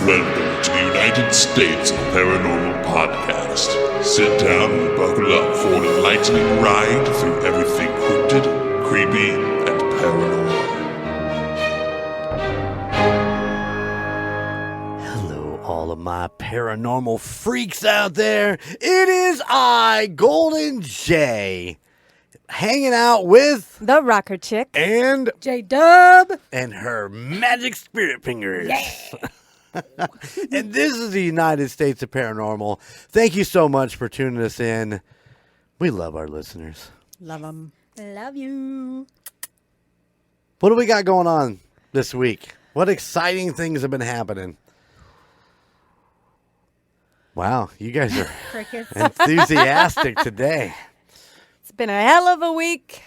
Welcome to the United States of Paranormal Podcast. Sit down and buckle up for an enlightening ride through everything cryptid, creepy, and paranormal. Hello, all of my paranormal freaks out there. It is I, Golden J, hanging out with the Rocker Chic and J-Dub and her magic spirit fingers. Yeah. And this is the United States of Paranormal. Thank you so much for tuning us in. We love our listeners. Love them. Love you. What do we got going on this week? What exciting things have been happening? Wow, you guys are enthusiastic today. It's been a hell of a week.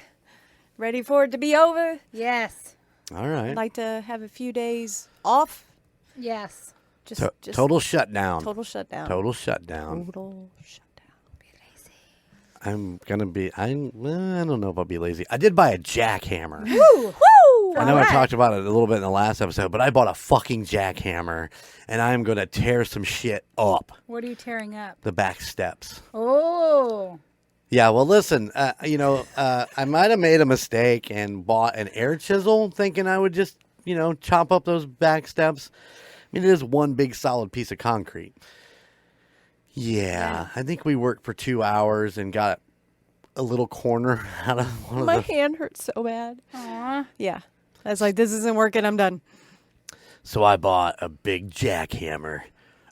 Ready for it to be over? Yes. All right. I'd like to have a few days off. Yes. Just total shutdown. Total shutdown. Total shutdown. Total shutdown. Be lazy. I'm gonna be. I don't know if I'll be lazy. I did buy a jackhammer. Woo! Woo! I know I talked about it a little bit in the last episode, but I bought a fucking jackhammer, and I'm gonna tear some shit up. What are you tearing up? The back steps. Oh. Yeah. Well, listen. I might have made a mistake and bought an air chisel, thinking I would just, chop up those back steps. I mean, it is one big solid piece of concrete. Yeah, I think we worked for 2 hours and got a little corner out of one My of the... hand hurts so bad. Aw. Yeah. I was like, this isn't working. I'm done. So I bought a big jackhammer.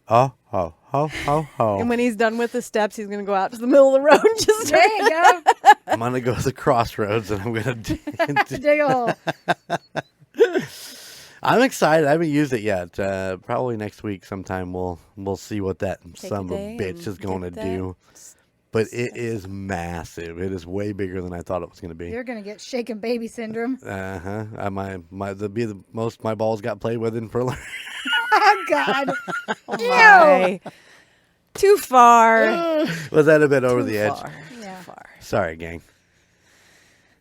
Oh. And when he's done with the steps, he's going to go out to the middle of the road and just There you go. I'm going to go to the crossroads and I'm going to... Dig a hole. I'm excited. I haven't used it yet. Probably next week sometime we'll see what that son of a bitch is going to do. But it is massive. It is way bigger than I thought it was going to be. You're going to get shaken baby syndrome. Uh-huh. That'll be the most my balls got played with in for a Oh, God. Oh, my. Too far. Was that a bit over Too the edge? far. Yeah. Too far. Sorry, gang.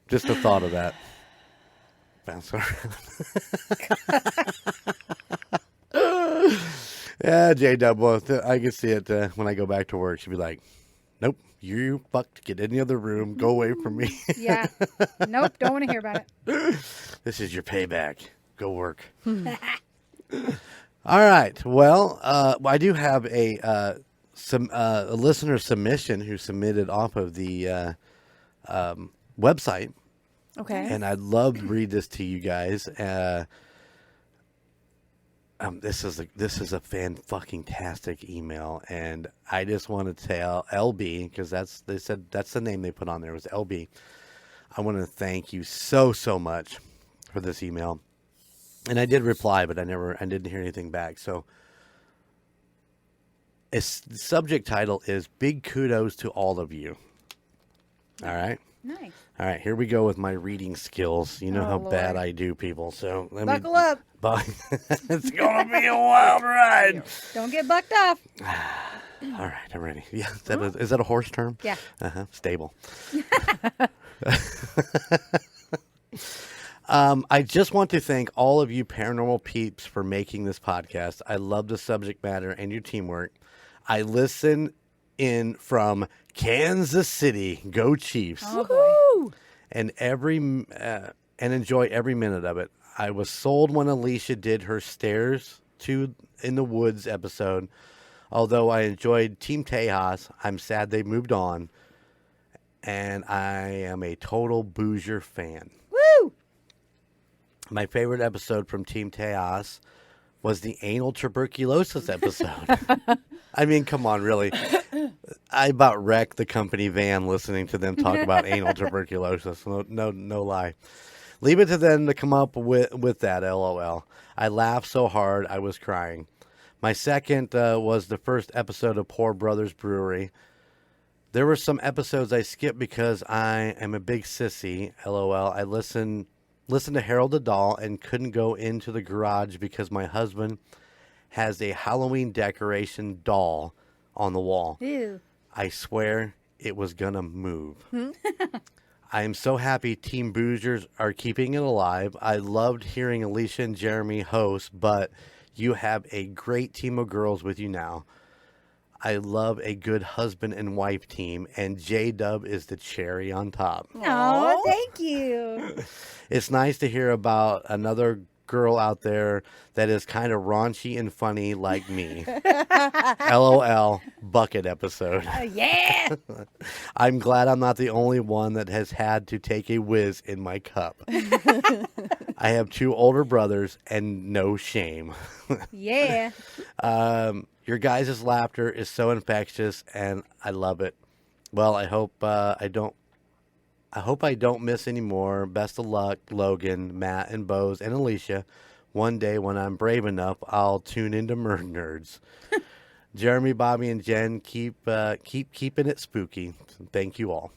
Just the thought of that. Bounce around. Yeah, J-Dub, I can see it when I go back to work. She'll be like, nope, you fucked. Get in the other room. Go away from me. Yeah. Nope. Don't want to hear about it. This is your payback. Go work. All right. Well, I do have a listener submission who submitted off of the website. Okay. And I'd love to read this to you guys. This is a fan-fucking-tastic email, and I just want to tell LB, because that's the name they put on there was LB. I want to thank you so much for this email, and I did reply, but I didn't hear anything back. So, the subject title is "Big Kudos to All of You." All right. Nice. All right, here we go with my reading skills. You know how Lord. bad I do, people. So Buckle up. It's gonna be a wild ride. Don't get bucked off. All right, I'm ready. Yeah, is that a horse term? Yeah. Stable. I just want to thank all of you paranormal peeps for making this podcast. I love the subject matter and your teamwork. I listen in from Kansas City. Go Chiefs. Oh, boy. And and enjoy every minute of it. I was sold when Alicia did her Stairs to in the Woods episode. Although I enjoyed Team Tejas, I'm sad they moved on. And I am a total Boozer fan. Woo! My favorite episode from Team Tejas was the anal tuberculosis episode. I mean, come on, really. I about wrecked the company van listening to them talk about anal tuberculosis. No lie. Leave it to them to come up with that, LOL. I laughed so hard I was crying. My second was the first episode of Poor Brothers Brewery. There were some episodes I skipped because I am a big sissy, LOL. I listened to Harold the Doll and couldn't go into the garage because my husband has a Halloween decoration doll on the wall. Ew. I swear it was gonna move. I am so happy Team Boozers are keeping it alive. I loved hearing Alicia and Jeremy host, but You have a great team of girls with you now. I love a good husband and wife team, and J-Dub is the cherry on top. Oh, thank you. It's nice to hear about another girl out there that is kind of raunchy and funny like me. LOL, bucket episode. Yeah. I'm glad I'm not the only one that has had to take a whiz in my cup. I have 2 older brothers and no shame. Yeah. Your guys' laughter is so infectious, and I love it. Well, I hope I don't miss any more. Best of luck, Logan, Matt, and Bose, and Alicia. One day when I'm brave enough, I'll tune into Murder Nerds. Jeremy, Bobby, and Jen, keep keeping it spooky. Thank you all.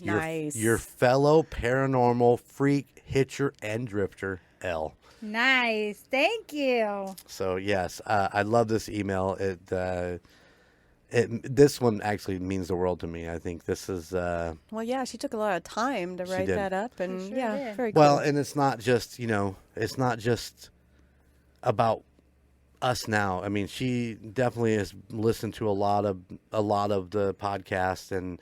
Nice. Your fellow paranormal freak, hitcher, and drifter, L. Nice. Thank you. So yes, I love this email. This one actually means the world to me. I think this is Well, yeah, she took a lot of time to write did. that up, and She sure yeah, did. very cool. well, and it's not just it's not just about us now. I mean, she definitely has listened to a lot of the podcasts, and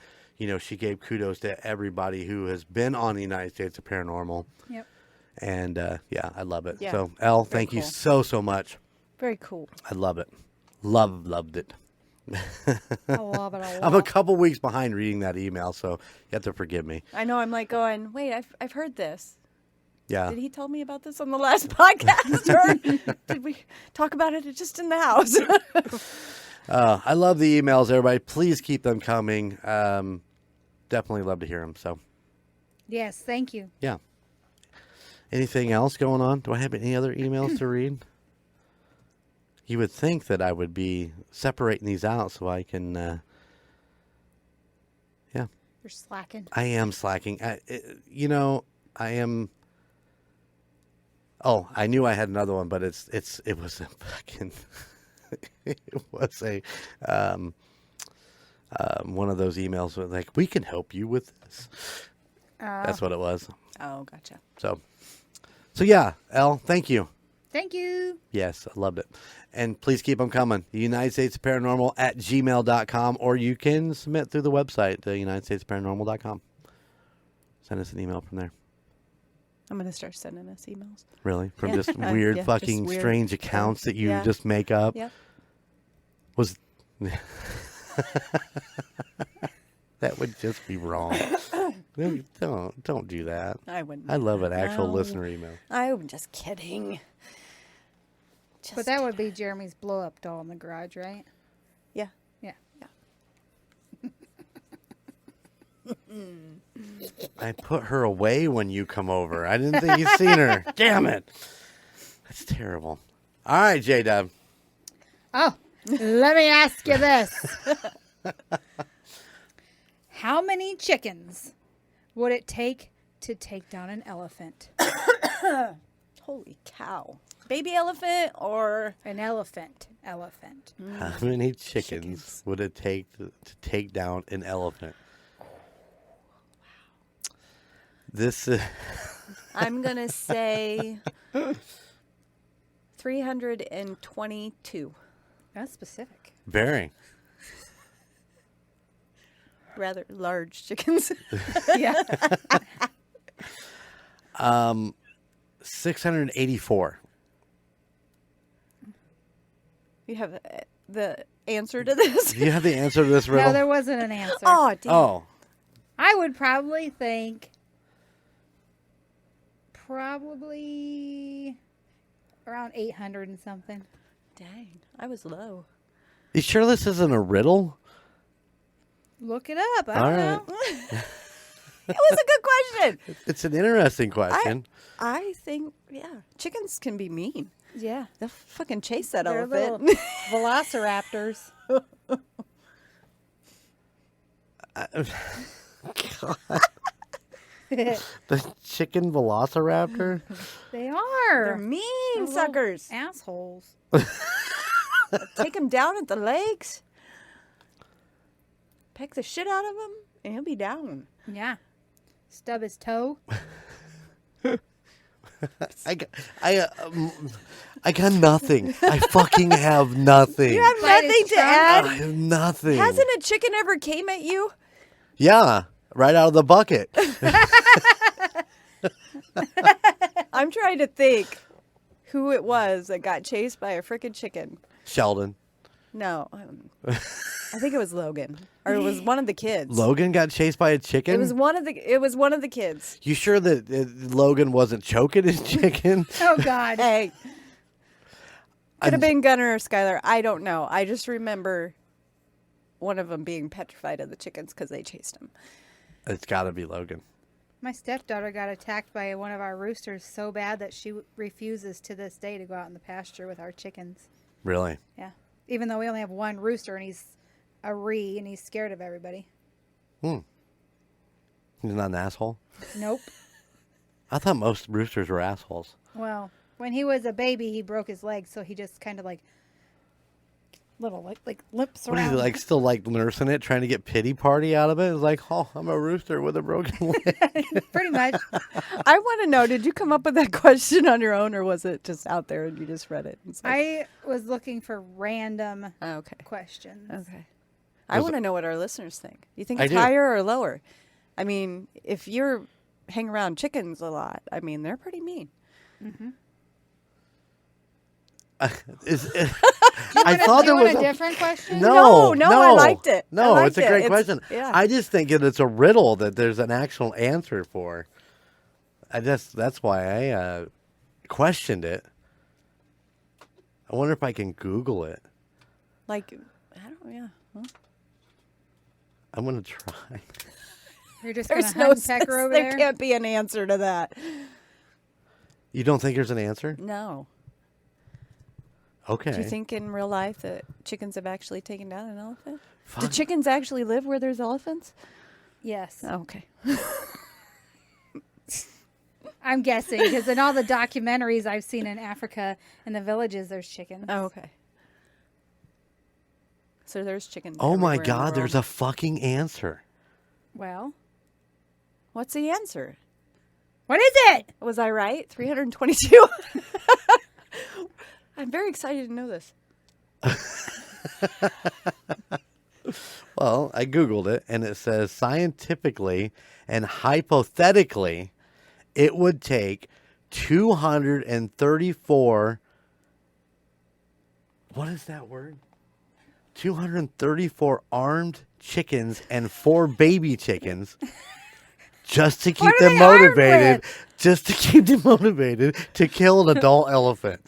she gave kudos to everybody who has been on the United States of Paranormal. Yep. And yeah, I love it. Yeah, So Elle, thank you cool. so much. Very cool. I love it. Loved it. I love it a lot. I'm a couple weeks behind reading that email, so you have to forgive me. I know. I'm like going, wait, I've heard this. Yeah. Did he tell me about this on the last podcast, or did we talk about it just in the house? I love the emails, everybody. Please keep them coming. Definitely love to hear them. So, Yes, thank you. yeah. Anything else going on? Do I have any other emails to read? You would think that I would be separating these out so I can, yeah. You're slacking. I am slacking. I am. Oh, I knew I had another one, but it was a fucking, it was a, one of those emails with like, we can help you with this. That's what it was. Oh, gotcha. So yeah, Elle, thank you. Thank you. Yes, I loved it. And please keep them coming. The United States Paranormal at gmail.com, or you can submit through the website, the UnitedStatesParanormal.com. Send us an email from there. I'm going to start sending us emails. Really? From Yeah. just weird, Yeah, fucking just weird strange accounts that you Yeah. just make up? Yep. Was that would just be wrong. Don't do that. I wouldn't. I love an actual No. listener email. I'm just kidding. But that would be Jeremy's blow up doll in the garage, right? Yeah. Yeah. I put her away when you come over. I didn't think you'd seen her. Damn it. That's terrible. All right, J-Dub. Oh, let me ask you this. How many chickens would it take to take down an elephant? Holy cow. Baby elephant or An elephant. Elephant. How many chickens would it take to take down an elephant? This is... I'm going to say 322. That's specific. Very. Rather large chickens. Yeah. 684. You have the answer to this? Do you have the answer to this riddle? No, there wasn't an answer. Oh, damn. Oh. I would probably think around 800 and something. Dang. I was low. You sure this isn't a riddle? Look it up. I All don't right. know. It was a good question. It's an interesting question. I think, yeah, chickens can be mean. Yeah. They'll fucking chase that They're elephant. little velociraptors. The chicken velociraptor? They are. They're mean They're little suckers. Assholes. Take him down at the legs. Peck the shit out of him, and he'll be down. Yeah. Stub his toe. I got nothing. I fucking have nothing. You have nothing to add? I have nothing. Hasn't a chicken ever came at you? Yeah, right out of the bucket. I'm trying to think who it was that got chased by a frickin' chicken. Sheldon. No. I think it was Logan. Or it was one of the kids. Logan got chased by a chicken? It was one of the kids. You sure that Logan wasn't choking his chicken? Oh, God. Hey. Could have been Gunnar or Skylar. I don't know. I just remember one of them being petrified of the chickens because they chased him. It's got to be Logan. My stepdaughter got attacked by one of our roosters so bad that she refuses to this day to go out in the pasture with our chickens. Really? Yeah. Even though we only have one rooster and he's a ree and he's scared of everybody. He's not an asshole? Nope. I thought most roosters were assholes. Well, when he was a baby, he broke his leg, so he just kind of like limps What is around. he, like, still, like, nursing it, trying to get pity party out of it? It's like, oh, I'm a rooster with a broken leg. Pretty much. I want to know, did you come up with that question on your own or was it just out there and you just read it? It's like, I was looking for random okay. questions. Okay. I want to know what our listeners think. You think I it's do. higher or lower? I mean, if you're hang around chickens a lot, I mean, they're pretty mean. You I thought there was a different question? No, I liked it. No, I it's a liked great it. question. Yeah. I just think that it's a riddle that there's an actual answer for. That's why I questioned it. I wonder if I can Google it. Like, I don't, yeah. Well, I'm gonna try. You're just going to there's hunt no and peck her over there there? can't be an answer to that. You don't think there's an answer? No. Okay. Do you think in real life that chickens have actually taken down an elephant? Do Fuck. chickens actually live where there's elephants? Yes. Oh, okay. I'm guessing because in all the documentaries I've seen in Africa in the villages, there's chickens. Oh, okay. So there's chickens. Oh my everywhere in the God! There's world. a fucking answer. Well, What's the answer? what is it? Was I right? 322? I'm very excited to know this. Well, I Googled it, and it says scientifically and hypothetically, it would take 234. What is that word? 234 armed chickens and 4 baby chickens just to keep What are them they armed motivated. with? Just to keep them motivated to kill an adult elephant.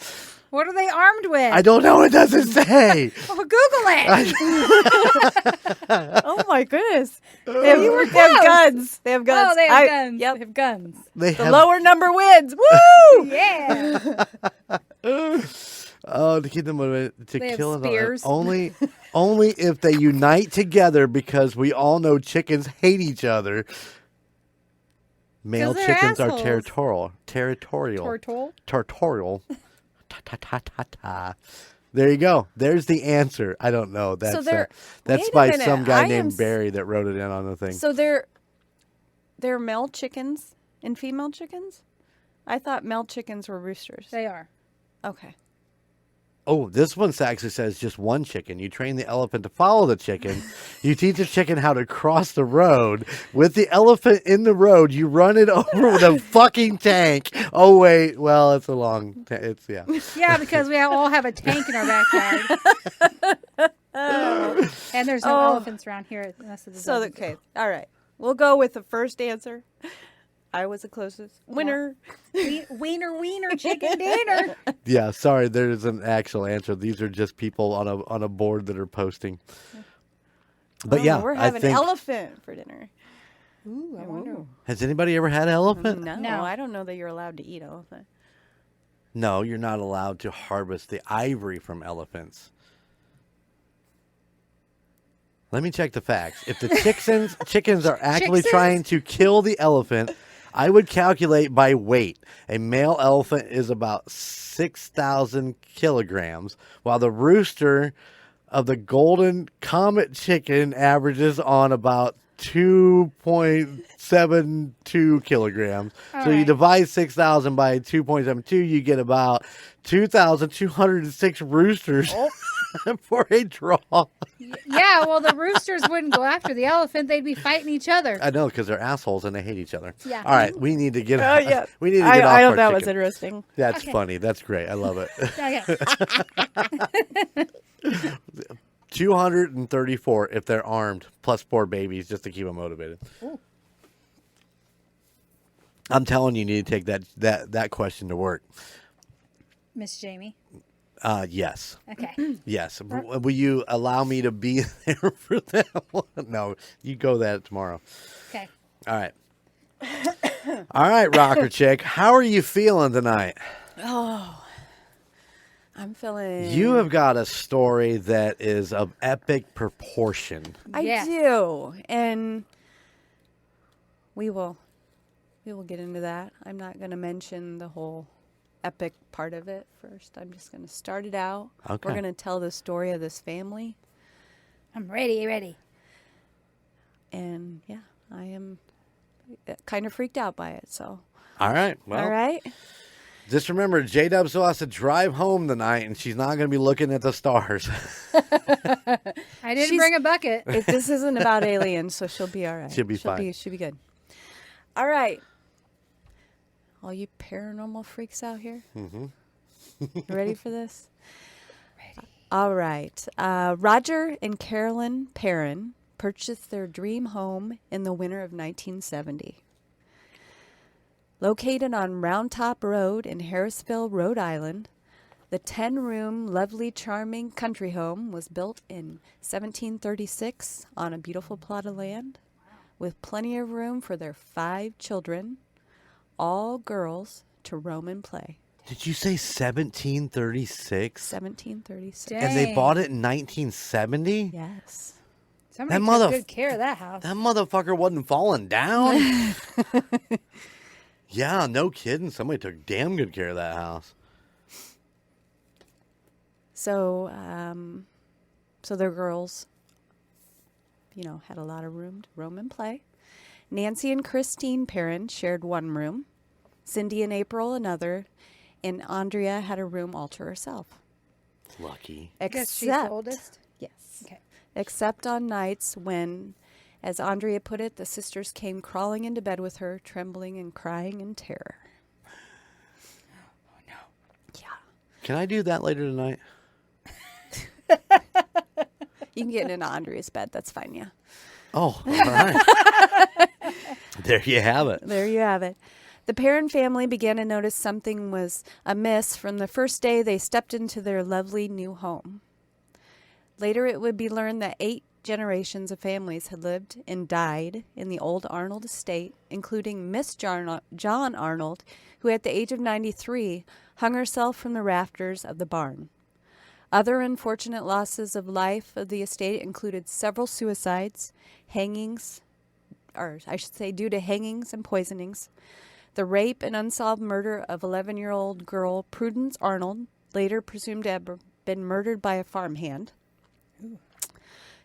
What are they armed with? I don't know. It doesn't say. Oh, Google it. Oh my goodness. They have guns. They have guns. Oh, they have guns. Yep. They have guns. They The have lower number wins. Woo! Yeah. Oh, to keep them motivated to They have kill an spears. only if they unite together, because we all know chickens hate each other. Male they're chickens assholes. are territorial. Tortoise. Ta. There you go. There's the answer. I don't know. That's they're- that's wait a by minute. some guy I am named s- Barry that wrote it in on the thing. So they're male chickens and female chickens? I thought male chickens were roosters. They are. Okay. Oh, this one actually says just one chicken. You train the elephant to follow the chicken. You teach the chicken how to cross the road. With the elephant in the road, you run it over with a fucking tank. Oh, wait. Well, it's a long... It's, yeah. Yeah, because we all have a tank in our backyard. And there's no elephants around here. Unless it's So, okay. All right. We'll go with the first answer. I was the closest. Winner. Wiener, chicken dinner. Yeah, sorry. There is an actual answer. These are just people on a board that are posting. But Oh, yeah, we're I having think... elephant for dinner. Ooh, I wonder. Has anybody ever had elephant? No, I don't know that you're allowed to eat elephant. No, you're not allowed to harvest the ivory from elephants. Let me check the facts. If the chickens are actually trying to kill the elephant, I would calculate by weight. A male elephant is about 6,000 kilograms, while the rooster of the golden comet chicken averages on about 2.72 kilograms. All So you right. divide 6,000 by 2.72, you get about 2,206 roosters for a draw. Yeah, well, the roosters wouldn't go after the elephant. They'd be fighting each other. I know, because they're assholes and they hate each other. Yeah. All right, we need to get. Yeah. We need to get off I our thought that was chicken. interesting. That's Okay. funny. That's great. I love it. Okay. 234 if they're armed, plus 4 babies just to keep them motivated. Ooh. I'm telling you, need to take that question to work. Miss Jamie. Yes. Okay. Yes. Will you allow me to be there for that one? No, you go that tomorrow. Okay. All right. All right, Rocker Chick. How are you feeling tonight? I'm feeling. You have got a story that is of epic proportion. I Yeah. do, and we will get into that. I'm not going to mention the whole epic part of it first. I'm just going to start it out. Okay. We're going to tell the story of this family, I'm ready. and yeah, I am kind of freaked out by it. So, All right. Well, all right. just remember, J-Dub still has to drive home tonight, and she's not going to be looking at the stars. I didn't bring a bucket. If this isn't about aliens, so she'll be all right. She'll be fine. She'll be good. All right. All you paranormal freaks out here? Mm-hmm. You ready for this? Ready. All right. Roger and Carolyn Perron purchased their dream home in the winter of 1970. Located on Round Top Road in Harrisville, Rhode Island, the 10-room, lovely, charming country home was built in 1736 on a beautiful plot of land with plenty of room for their 5 children, all girls, to roam and play. Did you say 1736? 1736. Dang. And they bought it in 1970? Yes. Somebody That took good care of that house. That motherfucker wasn't falling down. Yeah, no kidding. Somebody took damn good care of that house. So, so their girls, had a lot of room to roam and play. Nancy and Christine Perron shared one room. Cindy and April another. And Andrea had a room all to herself. Lucky. I guess she's the oldest. Yes. Okay. Except on nights when, as Andrea put it, the sisters came crawling into bed with her, trembling and crying in terror. Oh, no. Yeah. Can I do that later tonight? You can get into Andrea's bed. That's fine, yeah. Oh, all right. There you have it. There you have it. The Perron family began to notice something was amiss from the first day they stepped into their lovely new home. Later, it would be learned that 8 generations of families had lived and died in the old Arnold estate, including Miss John Arnold, who at the age of 93 hung herself from the rafters of the barn. Other unfortunate losses of life of the estate included several suicides, hangings, or I should say due to hangings and poisonings, the rape and unsolved murder of 11-year-old girl Prudence Arnold, later presumed to have been murdered by a farmhand,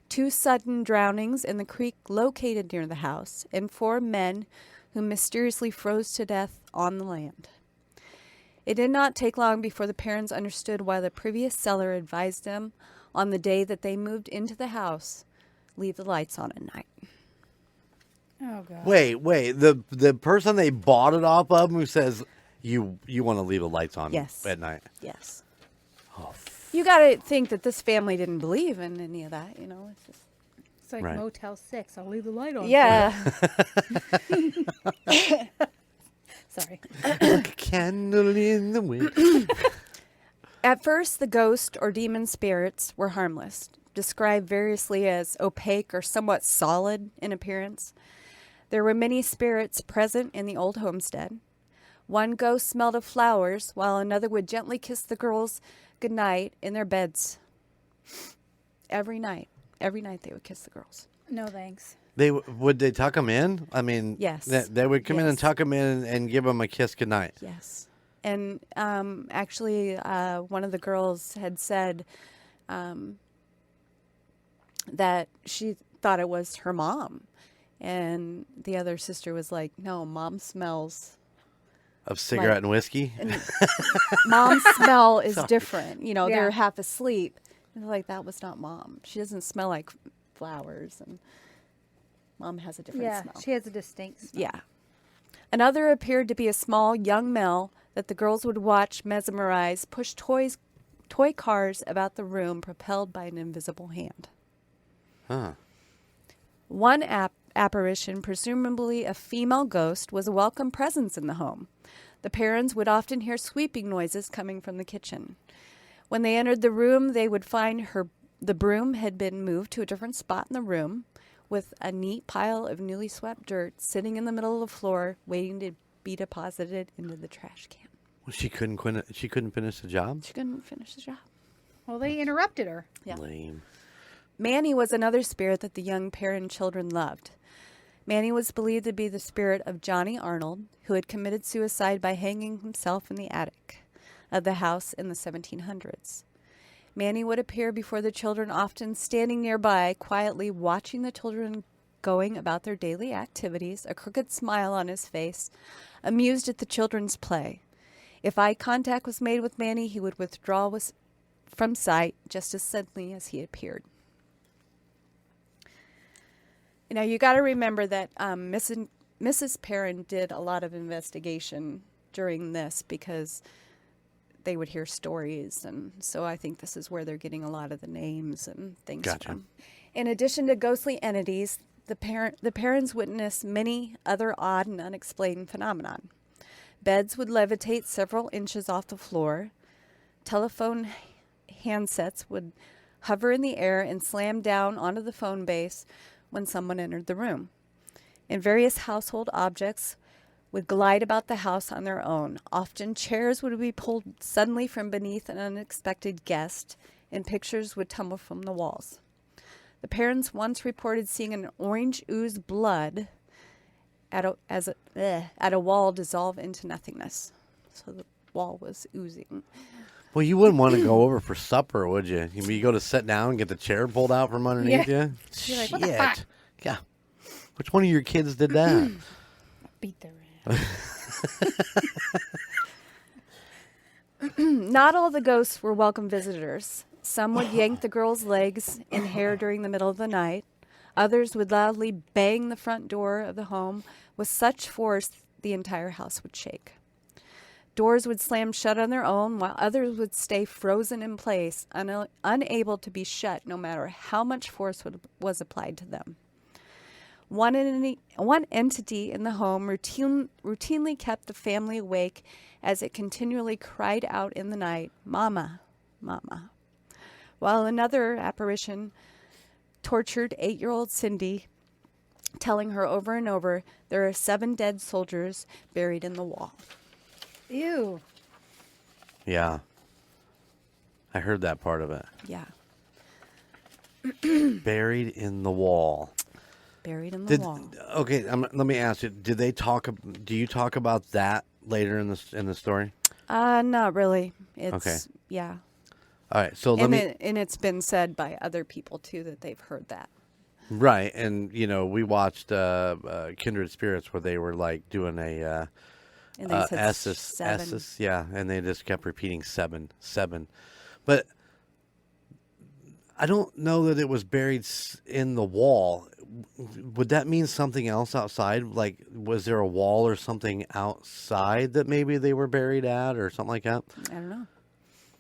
2 sudden drownings in the creek located near the house, and 4 men who mysteriously froze to death on the land. It did not take long before the parents understood why the previous seller advised them on the day that they moved into the house, leave the lights on at night. Oh, God. Wait. The person they bought it off of who says you want to leave the lights on Yes. at night. Yes. Oh, You got to think that this family didn't believe in any of that, It's just, It's like Right. Motel 6. I'll leave the light on. yeah. Sorry. like a candle in the wind. At first, the ghost or demon spirits were harmless, described variously as opaque or somewhat solid in appearance. There were many spirits present in the old homestead. One ghost smelled of flowers, while another would gently kiss the girls goodnight in their beds. Every night they would kiss the girls. No, thanks. Would they tuck them in? I mean, Yes. They would come in and Yes. tuck them in and give them a kiss goodnight. Yes. And actually, one of the girls had said that she thought it was her mom. And the other sister was like, no, Mom smells. Of cigarette and whiskey? And Mom's smell is different. You know, Yeah. they're half asleep. And they're like, that was not Mom. She doesn't smell like flowers. And Mom has a different Yeah, smell. she has a distinct smell. Yeah. Another appeared to be a small young male that the girls would watch mesmerized, push toy cars about the room propelled by an invisible hand. Huh. One apparition, presumably a female ghost, was a welcome presence in the home. The parents would often hear sweeping noises coming from the kitchen. When they entered the room, they would find the broom had been moved to a different spot in the room, with a neat pile of newly swept dirt sitting in the middle of the floor, waiting to be deposited into the trash can. Well, she couldn't finish the job? She couldn't finish the job. Well, they interrupted her. Yeah. Lame. Manny was another spirit that the young Perron children loved. Manny was believed to be the spirit of Johnny Arnold, who had committed suicide by hanging himself in the attic of the house in the 1700s. Manny would appear before the children, often standing nearby, quietly watching the children going about their daily activities, a crooked smile on his face, amused at the children's play. If eye contact was made with Manny, he would withdraw from sight just as suddenly as he appeared. Now, you got to remember that Mrs. Perron did a lot of investigation during this because they would hear stories, and so I think this is where they're getting a lot of the names and things from. In addition to ghostly entities, the Perrons witnessed many other odd and unexplained phenomenon. Beds would levitate several inches off the floor. Telephone handsets would hover in the air and slam down onto the phone base when someone entered the room. And various household objects would glide about the house on their own. Often chairs would be pulled suddenly from beneath an unexpected guest, and pictures would tumble from the walls. The parents once reported seeing an orange ooze blood at a wall dissolve into nothingness. So the wall was oozing. Well, you wouldn't want to go over for supper, would you? You go to sit down and get the chair pulled out from underneath you? You're like, what the fuck? Yeah. Which one of your kids did that? Beat their ass. Not all the ghosts were welcome visitors. Some would yank the girls' legs and hair during the middle of the night. Others would loudly bang the front door of the home with such force the entire house would shake. Doors would slam shut on their own, while others would stay frozen in place, unable to be shut no matter how much force was applied to them. One entity in the home routinely kept the family awake as it continually cried out in the night, "Mama, Mama," while another apparition tortured 8-year-old Cindy, telling her over and over, "There are 7 dead soldiers buried in the wall." Ew. Yeah. I heard that part of it. Yeah, Buried in the wall. buried in the wall. Okay, let me ask you. Do you talk about that later in the story? Not really. It's, Okay. Yeah. All right. So And it's been said by other people too that they've heard that. Right, and we watched Kindred Spirits where they were like doing a And they said Esses, 7. yeah, and they just kept repeating 7. But I don't know that it was buried in the wall. Would that mean something else outside? Like, was there a wall or something outside that maybe they were buried at or something like that? I don't know.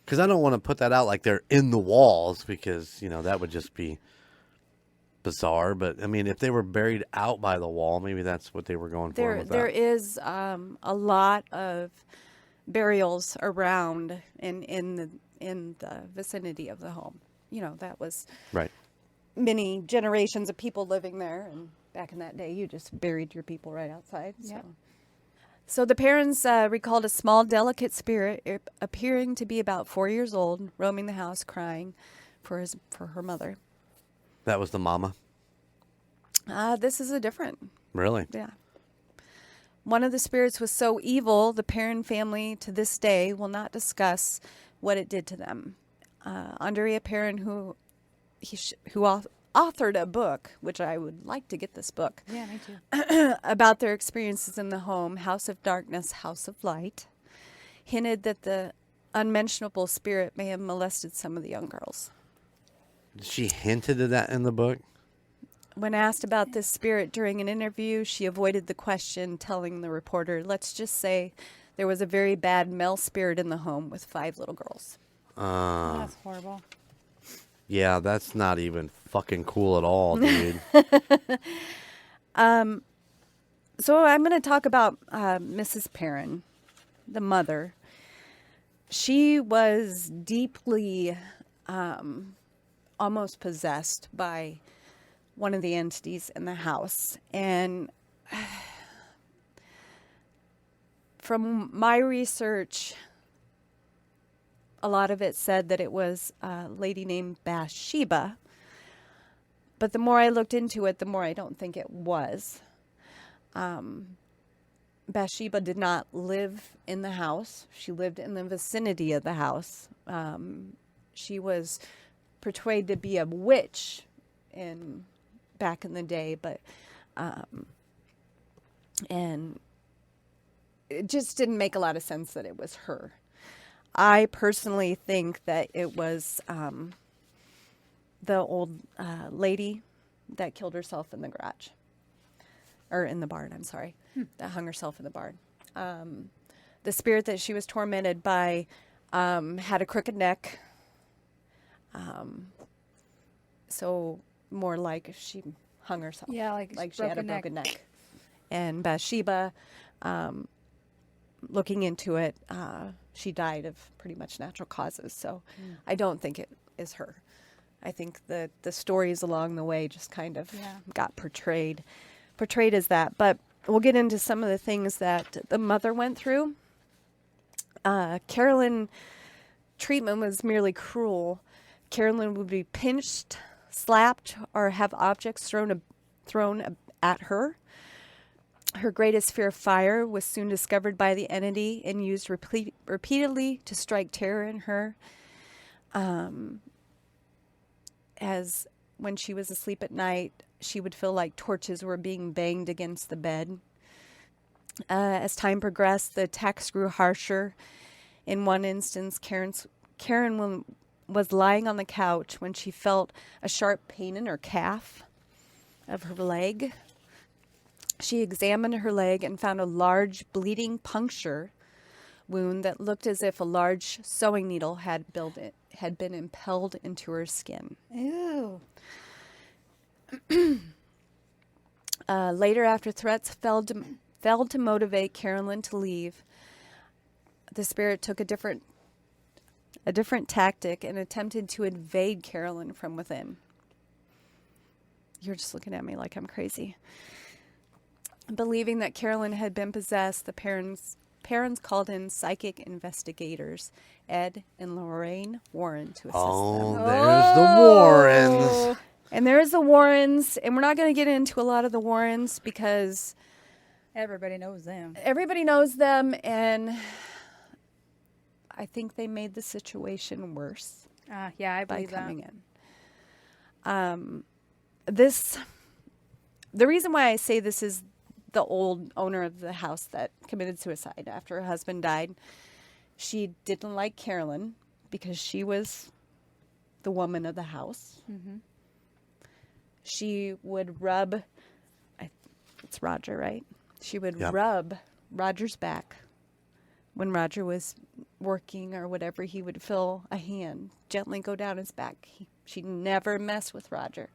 Because I don't want to put that out like they're in the walls because, that would just be bizarre. But, I mean, if they were buried out by the wall, maybe that's what they were going for with that. There is a lot of burials around in the vicinity of the home. That was Right. many generations of people living there, and back in that day, you just buried your people right outside. Yep. So the parents recalled a small, delicate spirit appearing to be about 4 years old, roaming the house, crying for her mother. That was the mama? This is a different. Really? Yeah. One of the spirits was so evil, the Perron family to this day will not discuss what it did to them. Andrea Perron, who authored a book, which I would like to get this book, Yeah, me too. about their experiences in the home, House of Darkness, House of Light, hinted that the unmentionable spirit may have molested some of the young girls. She hinted at that in the book. When asked about this spirit during an interview, she avoided the question, telling the reporter, let's just say there was a very bad male spirit in the home with 5 little girls. That's horrible. Yeah, that's not even fucking cool at all, dude. So I'm going to talk about Mrs. Perron, the mother. She was deeply almost possessed by one of the entities in the house. And from my research, a lot of it said that it was a lady named Bathsheba. But the more I looked into it, the more I don't think it was. Bathsheba did not live in the house. She lived in the vicinity of the house. She was portrayed to be a witch back in the day, but and it just didn't make a lot of sense that it was her. I personally think that it was the old lady that killed herself in the garage. Or in the barn, I'm sorry. That hung herself in the barn. The spirit that she was tormented by had a crooked neck. So more like she hung herself. Yeah, like she had a broken neck. And Bathsheba, looking into it, she died of pretty much natural causes. So I don't think it is her. I think the stories along the way just kind of got portrayed as that. But we'll get into some of the things that the mother went through. Carolyn treatment was merely cruel. Carolyn would be pinched, slapped, or have objects thrown at her. Her greatest fear of fire was soon discovered by the entity and used repeatedly to strike terror in her. As when she was asleep at night, she would feel like torches were being banged against the bed. As time progressed, the attacks grew harsher. In one instance, Karen was lying on the couch when she felt a sharp pain in her calf of her leg. She examined her leg and found a large bleeding puncture wound that looked as if a large sewing needle had been impelled into her skin. Ew. Later, after threats failed to motivate Carolyn to leave, the spirit took a different tactic and attempted to invade Carolyn from within. You're just looking at me like I'm crazy. Believing that Carolyn had been possessed, the parents called in psychic investigators, Ed and Lorraine Warren, to assist them. There's the Warrens. And there's the Warrens, and we're not going to get into a lot of the Warrens because Everybody knows them. everybody knows them, and I think they made the situation worse Yeah, I by believe that. coming in. The reason why I say this is the old owner of the house that committed suicide after her husband died. She didn't like Carolyn because she was the woman of the house. Mm-hmm. She would rub, it's Roger, right? She would rub Roger's back. When Roger was working or whatever, he would feel a hand gently go down his back. She'd never mess with Roger.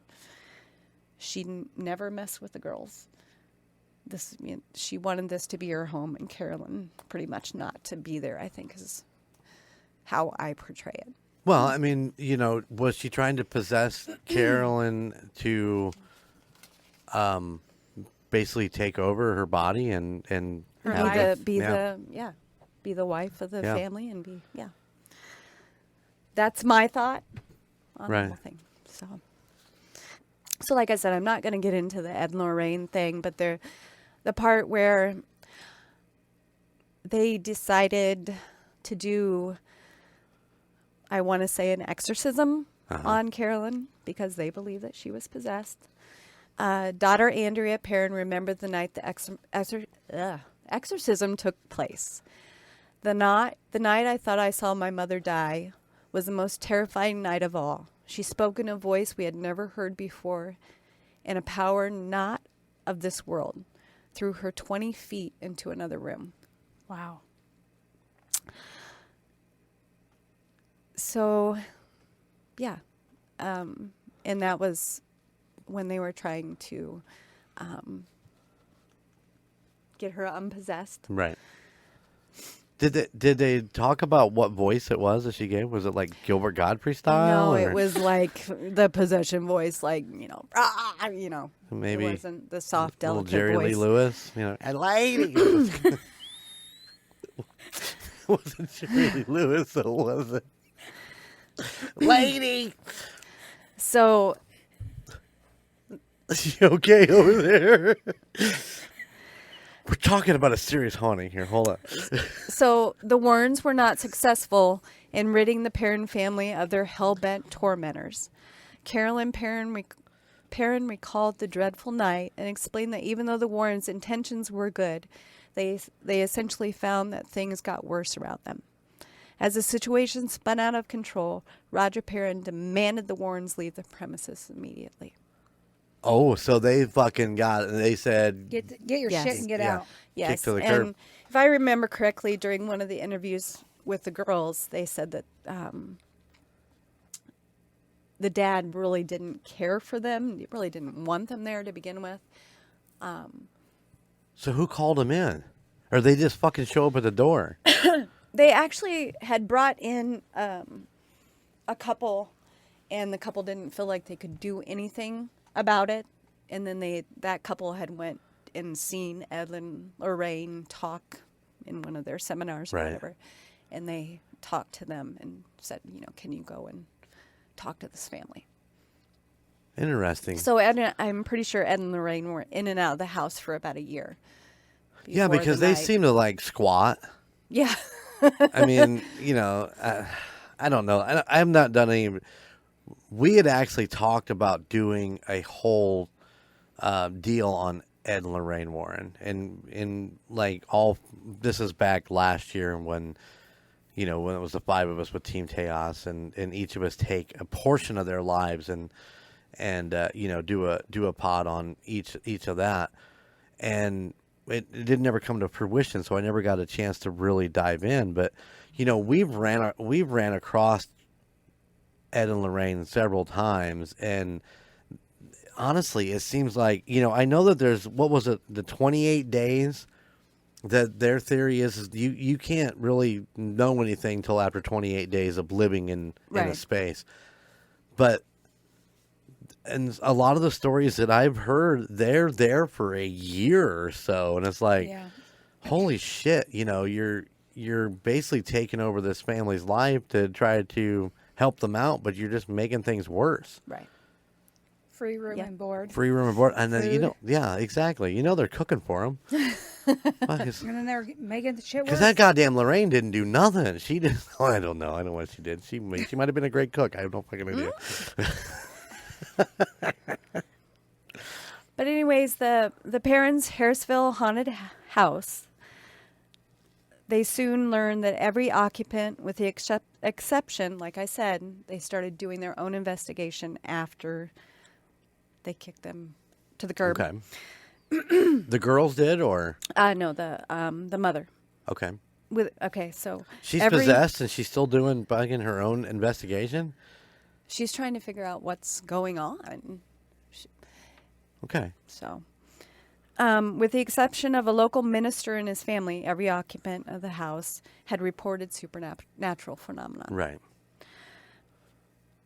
She'd never mess with the girls. She wanted this to be her home, and Carolyn pretty much not to be there, I think, is how I portray it. Well, I mean, was she trying to possess Carolyn to basically take over her body and Be the wife of the family and that's my thought on the whole thing. So like I said, I'm not going to get into the Ed and Lorraine thing, but the part where they decided to do, I want to say, an exorcism on Carolyn because they believe that she was possessed. Daughter Andrea Perron remembered the night the exorcism took place. The night I thought I saw my mother die was the most terrifying night of all. She spoke in a voice we had never heard before, and a power not of this world threw her 20 feet into another room. Wow. So, yeah. And that was when they were trying to get her unpossessed. Right. Did they talk about what voice it was that she gave? Was it like Gilbert Godfrey style? No, or? it was like the possession voice, like, Maybe it wasn't the soft, little delicate Jerry voice. Lee Lewis, and lady. It wasn't Jerry Lee Lewis, so was it? Lady. So, Is she okay over there? We're talking about a serious haunting here. Hold on. So the Warrens were not successful in ridding the Perron family of their hell-bent tormentors. Carolyn Perron recalled the dreadful night and explained that even though the Warrens' intentions were good, they essentially found that things got worse around them. As the situation spun out of control, Roger Perron demanded the Warrens leave the premises immediately. Oh, so they fucking got it. And they said, Get your Yes. shit and get Yeah. out. Yes, kick to the and curb. if I remember correctly, during one of the interviews with the girls, they said that the dad really didn't care for them. He really didn't want them there to begin with. So who called them in? Or they just fucking show up at the door? They actually had brought in a couple, and the couple didn't feel like they could do anything about it. And then that couple had went and seen Ed and Lorraine talk in one of their seminars or Right. whatever. And they talked to them and said, can you go and talk to this family? Interesting. So I'm pretty sure Ed and Lorraine were in and out of the house for about a year. Yeah, before because the they night. seem to like squat. Yeah. I mean, I don't know. I have not done any. We had actually talked about doing a whole deal on Ed and Lorraine Warren, and in like all this is back last year when when it was the five of us with Team Teos, and each of us take a portion of their lives and do a pod on each of that, and it didn't ever come to fruition, so I never got a chance to really dive in. But we've ran across Ed and Lorraine several times, and honestly, it seems like I know that there's what was it, the 28 days that their theory is you can't really know anything till after 28 days of living in a Right. space, but. And a lot of the stories that I've heard, they're there for a year or so, and it's like, Yeah. holy shit! You're basically taking over this family's life to try to help them out, but you're just making things worse. Right. Free room Yeah. and board. Free room and board, and then Food. yeah, exactly. They're cooking for them. And then they're making the shit Because worse. that goddamn Lorraine didn't do nothing. She didn't. Oh, I don't know. I don't know what she did. She might have been a great cook. I have no fucking idea. But anyways, the Perrons' Harrisville haunted house, they soon learned that every occupant, with the exception, like I said, they started doing their own investigation after they kicked them to the curb. Okay. The girls did, or No, the mother. okay. So She's possessed, and she's still doing bugging her own investigation. She's trying to figure out what's going on. Okay. So, with the exception of a local minister and his family, every occupant of the house had reported supernatural phenomena. Right.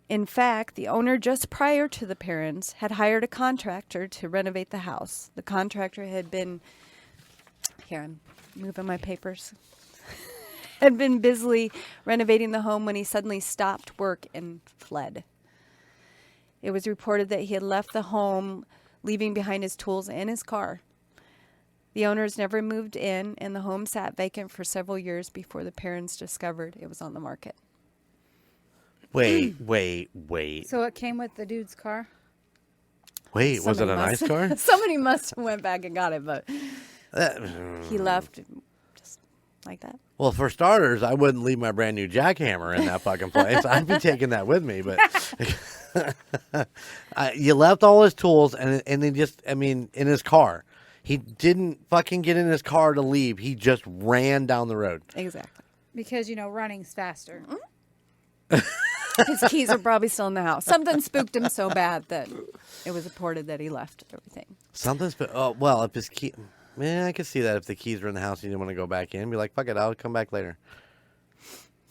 In fact, the owner just prior to the Perrons had hired a contractor to renovate the house. The contractor had been, here I'm moving my papers, had been busily renovating the home when he suddenly stopped work and fled. It was reported that he had left the home, leaving behind his tools and his car. The owners never moved in, and the home sat vacant for several years before the Perrons discovered it was on the market. Wait. So it came with the dude's car? Wait, was it a nice car? Somebody must have went back and got it, but he left just like that. Well, for starters, I wouldn't leave my brand new jackhammer in that fucking place. I'd be taking that with me, but you left all his tools and then just, in his car. He didn't fucking get in his car to leave. He just ran down the road. Exactly. Because, running's faster. His keys are probably still in the house. Something spooked him so bad that it was reported that he left everything. If his key... Man, I could see that if the keys were in the house and you didn't want to go back in. Be like, fuck it, I'll come back later.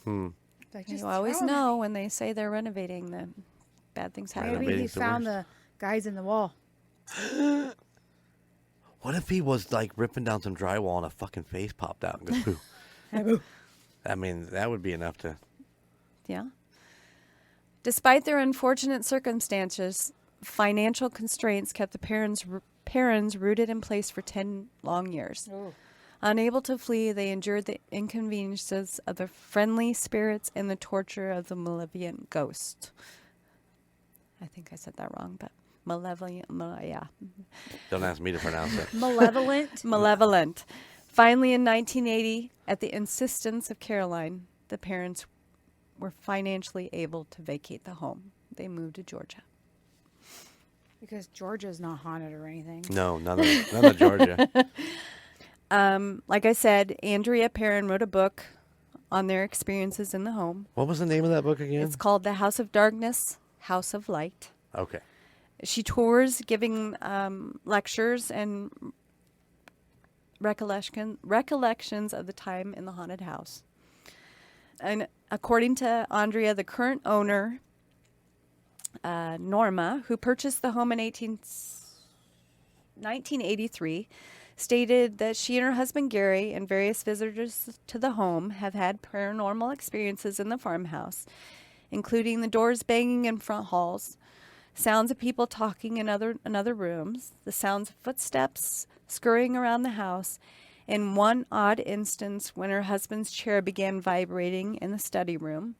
Like, You always know when they say they're renovating that bad things happen. Maybe he Renovating's the found worst. the guys in the wall. What if he was like ripping down some drywall and a fucking face popped out and goes, boo? That would be enough to... Yeah. Despite their unfortunate circumstances, financial constraints kept the Perrons rooted in place for 10 long years. Oh. Unable to flee, they endured the inconveniences of the friendly spirits and the torture of the malevolent ghost. I think I said that wrong, but yeah. Don't ask me to pronounce it. Malevolent? Malevolent. Finally, in 1980, at the insistence of Caroline, the parents were financially able to vacate the home. They moved to Georgia. Because Georgia's not haunted or anything. No, none of Georgia. Like I said, Andrea Perron wrote a book on their experiences in the home. What was the name of that book again? It's called The House of Darkness, House of Light. Okay. She tours giving lectures and recollections of the time in the haunted house. And according to Andrea, the current owner, Norma, who purchased the home in 1983, stated that she and her husband Gary and various visitors to the home have had paranormal experiences in the farmhouse, including the doors banging in front halls, sounds of people talking in other rooms, the sounds of footsteps scurrying around the house, and one odd instance when her husband's chair began vibrating in the study room.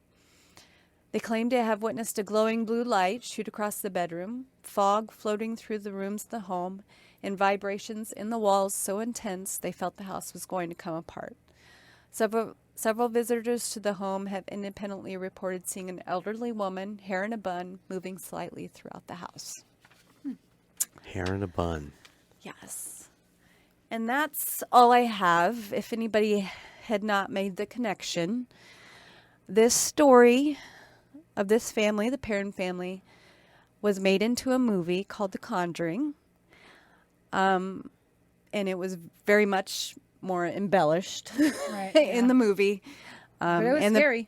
They claim to have witnessed a glowing blue light shoot across the bedroom, fog floating through the rooms of the home, and vibrations in the walls so intense they felt the house was going to come apart. Several visitors to the home have independently reported seeing an elderly woman, hair in a bun, moving slightly throughout the house. Hair in a bun. Yes. And that's all I have. If anybody had not made the connection, this story of this family, the Perron family, was made into a movie called The Conjuring. And it was very much more embellished Right, in the movie. But it was and scary.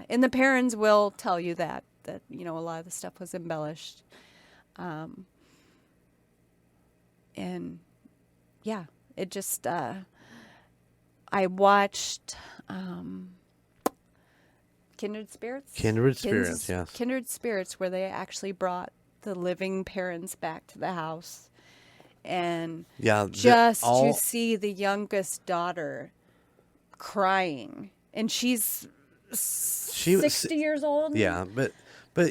And the Perrons will tell you that a lot of the stuff was embellished. And yeah, it just, I watched Kindred Spirits? Yes. Kindred Spirits, where they actually brought the living Perrons back to the house. And to see the youngest daughter crying. And she's 60 years old. Yeah, but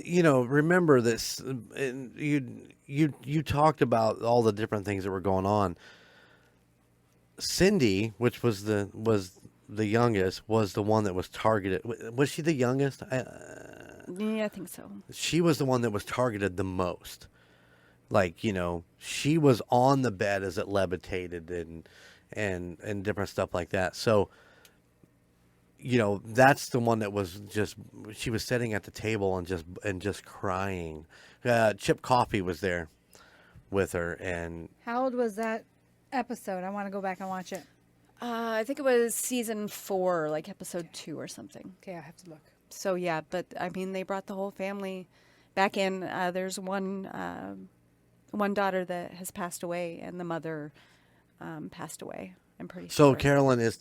remember this. You talked about all the different things that were going on. Cindy, which was the youngest, was the one that was targeted. Was she the youngest? Yeah, I think so. She was the one that was targeted the most. Like, she was on the bed as it levitated and different stuff like that. So, that's the one that was she was sitting at the table and just crying. Chip Coffey was there with her. And How old was that episode? I want to go back and watch it. I think it was season 4, like episode 2 or something. Okay, I have to look. So yeah, but they brought the whole family back in. There's one daughter that has passed away, and the mother passed away. I'm pretty sure. So Carolyn is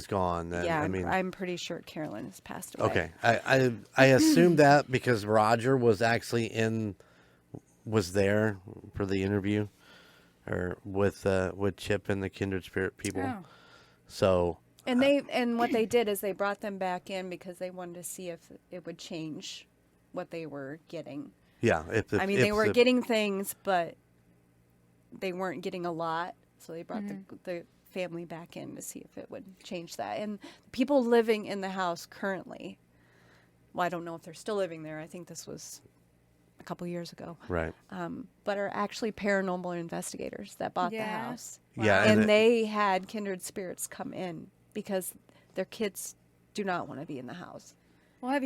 gone. Then. Yeah, I'm pretty sure Carolyn has passed away. Okay, I assumed that because Roger was actually was there for the interview, or with Chip and the Kindred Spirit people. Oh. So And what they did is they brought them back in because they wanted to see if it would change what they were getting. Yeah. They were getting things, but they weren't getting a lot. So they brought the family back in to see if it would change that. And people living in the house currently, well, I don't know if they're still living there. I think this was a couple years ago. Right. But are actually paranormal investigators that bought the house. Wow. Yeah. And they had kindred spirits come in because their kids do not want to be in the house. Well,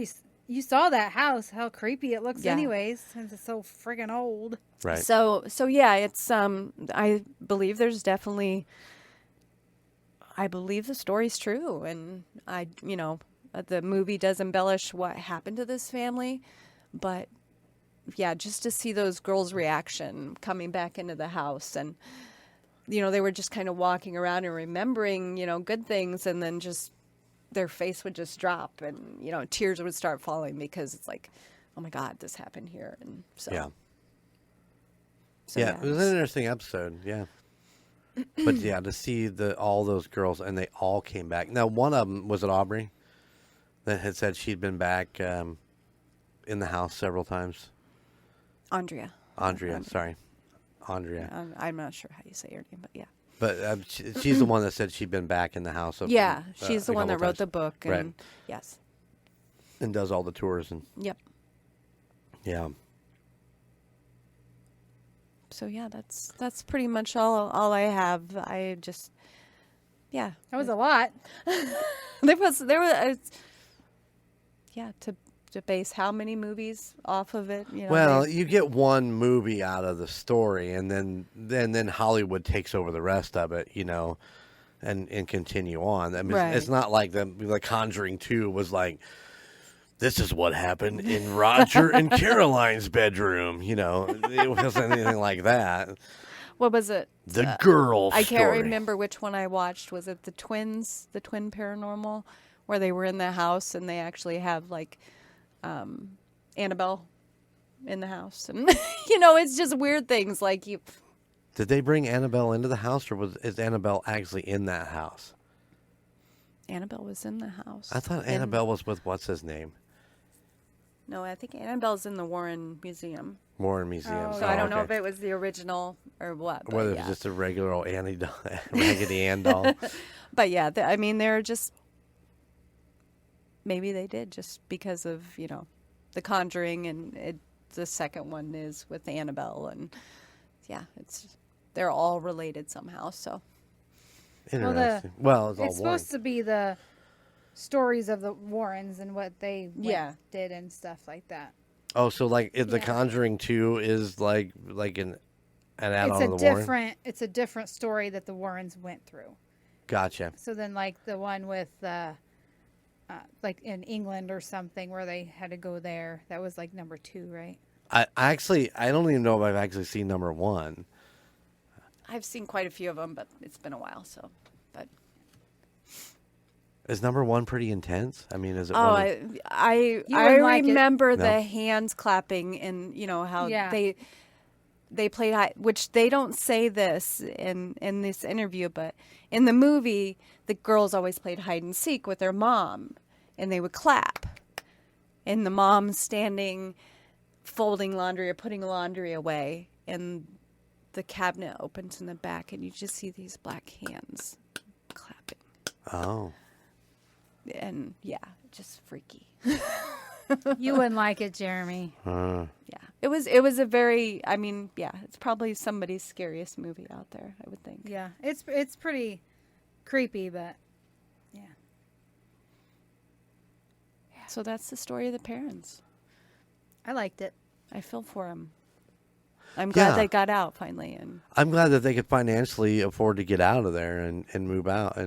you saw that house, how creepy it looks anyways, since it's so friggin' old. Right. So yeah, it's I believe there's definitely, I believe the story's true, and the movie does embellish what happened to this family, but yeah, just to see those girls' reaction coming back into the house, and they were just kind of walking around and remembering, good things, and then just their face would just drop, and tears would start falling because it's like, oh my God, this happened here, and so yeah. So, yeah, it was an interesting episode. Yeah, but yeah, to see all those girls and they all came back. Now, one of them was it Aubrey that had said she'd been back in the house several times. Andrea. Sorry, Andrea. I'm not sure how you say her name, but yeah. But she's the one that said she'd been back in the house. She's the one that wrote the book. And, right. Yes. And does all the tours. Yep. Yeah. So yeah, that's pretty much all I have. I just, yeah. That was a lot. there was to base how many movies off of it. Well, you get one movie out of the story, and then Hollywood takes over the rest of it, and continue on. I mean, it's not like the Conjuring 2 was like, this is what happened in Roger and Caroline's bedroom. It wasn't anything like that. What was it? The girl I can't story. remember which one I watched. Was it the Twin Paranormal, where they were in the house and they actually have like Annabelle in the house, and it's just weird things like you. Did they bring Annabelle into the house, or is Annabelle actually in that house? Annabelle was in the house. I thought Annabelle was with what's his name? No, I think Annabelle's in the Warren Museum. Warren Museum. So I don't know if it was the original or what. But whether it was just a regular old Raggedy Ann doll. But yeah, they're just. Maybe they did just because of, The Conjuring, and the second one is with Annabelle, and yeah, they're all related somehow. So interesting. It's supposed to be the stories of the Warrens and what they did and stuff like that. Oh, so like The Conjuring 2 is like an add-on of the Warren? It's a different story that the Warrens went through. Gotcha. So then like the one with like in England or something where they had to go there, that was like number 2, right? I don't even know if I've actually seen number 1. I've seen quite a few of them, but it's been a while. So, but is number 1 pretty intense? I mean, is it? I remember the hands clapping, and how they played, which they don't say this in this interview, but in the movie, the girls always played hide and seek with their mom, and they would clap, and the mom standing, folding laundry or putting laundry away, and the cabinet opens in the back, and you just see these black hands clapping. Oh. And yeah, just freaky. You wouldn't like it, Jeremy. Yeah, it was a very. I mean, yeah, it's probably somebody's scariest movie out there, I would think. Yeah, it's pretty creepy, but yeah. So that's the story of the parents. I liked it. I feel for them. I'm glad they got out finally, and I'm glad that they could financially afford to get out of there and move out,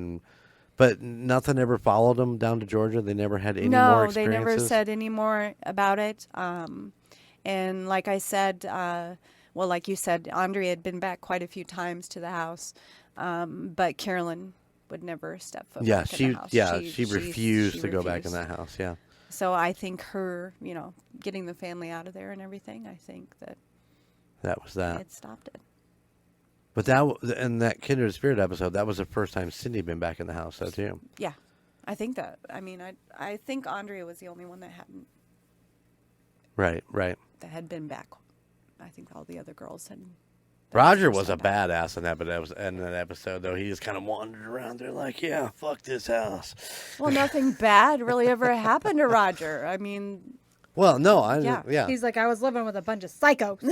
but nothing ever followed them down to Georgia. They never had any more experiences. No, they never said any more about it. And like I said, like you said, Andrea had been back quite a few times to the house, but Carolyn would never step foot back in the house. She refused to go back in that house. Yeah. So I think her, getting the family out of there and everything, I think that was that. it stopped it. But in that Kindred Spirit episode, that was the first time Cindy been back in the house, though, too. Yeah. I think that. I mean, I think Andrea was the only one that hadn't. Right. That had been back. I think all the other girls had. Roger was a badass in that episode, though. He just kind of wandered around there like, yeah, fuck this house. Well, nothing bad really ever happened to Roger. I mean. Well, no, Yeah. He's like, I was living with a bunch of psychos.